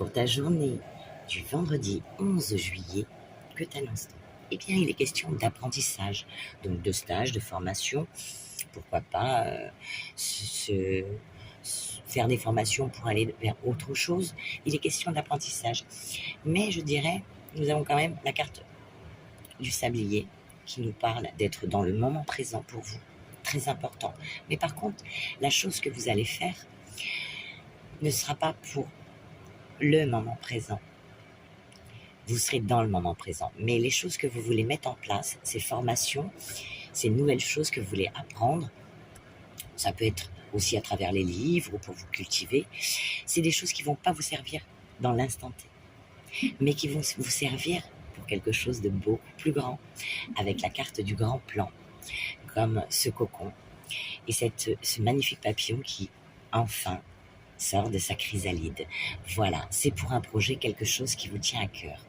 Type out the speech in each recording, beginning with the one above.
pour ta journée du vendredi 11 juillet, que t'annonce-t-on? Eh bien, il est question d'apprentissage, donc de stage, de formation. Pourquoi pas faire des formations pour aller vers autre chose. Il est question d'apprentissage. Mais je dirais, nous avons quand même la carte du sablier qui nous parle d'être dans le moment présent pour vous. Très important. Mais par contre, la chose que vous allez faire ne sera pas pour le moment présent. Vous serez dans le moment présent. Mais les choses que vous voulez mettre en place, ces formations, ces nouvelles choses que vous voulez apprendre, ça peut être aussi à travers les livres ou pour vous cultiver, c'est des choses qui ne vont pas vous servir dans l'instant T, mais qui vont vous servir pour quelque chose de beaucoup plus grand, avec la carte du grand plan, comme ce cocon et ce magnifique papillon qui, enfin, sort de sa chrysalide. Voilà, c'est pour un projet quelque chose qui vous tient à cœur.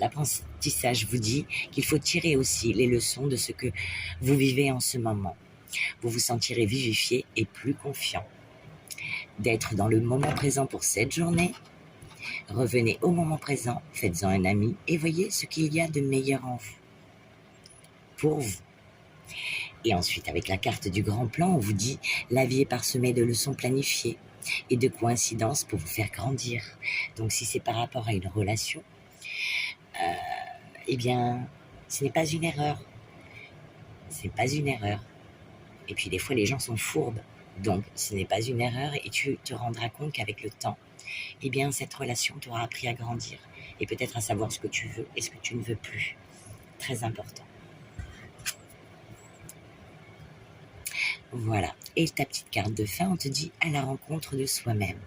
L'apprentissage vous dit qu'il faut tirer aussi les leçons de ce que vous vivez en ce moment. Vous vous sentirez vivifié et plus confiant. D'être dans le moment présent pour cette journée. Revenez au moment présent, faites-en un ami et voyez ce qu'il y a de meilleur en vous. Pour vous. Et ensuite, avec la carte du grand plan, on vous dit « La vie est parsemée de leçons planifiées et de coïncidences pour vous faire grandir. » Donc, si c'est par rapport à une relation, eh bien, ce n'est pas une erreur. Ce n'est pas une erreur. Et puis, des fois, les gens sont fourbes. Donc, ce n'est pas une erreur et tu te rendras compte qu'avec le temps, eh bien, cette relation t'aura appris à grandir et peut-être à savoir ce que tu veux et ce que tu ne veux plus. Très important. Voilà. Et ta petite carte de fin, on te dit à la rencontre de soi-même.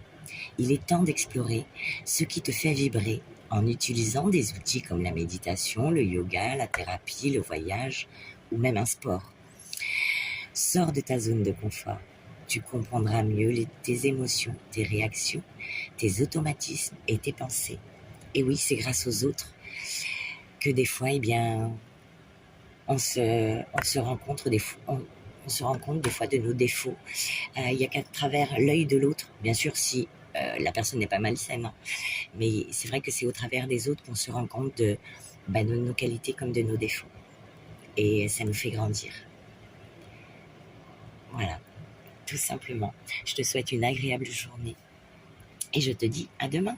Il est temps d'explorer ce qui te fait vibrer en utilisant des outils comme la méditation, le yoga, la thérapie, le voyage ou même un sport. Sors de ta zone de confort. Tu comprendras mieux tes émotions, tes réactions, tes automatismes et tes pensées. Et oui, c'est grâce aux autres que des fois, eh bien, on se rend compte des fois de nos défauts. Il n'y a qu'à travers l'œil de l'autre, bien sûr si la personne n'est pas malsaine, hein. Mais c'est vrai que c'est au travers des autres qu'on se rend compte de nos qualités comme de nos défauts. Et ça nous fait grandir. Voilà, tout simplement. Je te souhaite une agréable journée et je te dis à demain.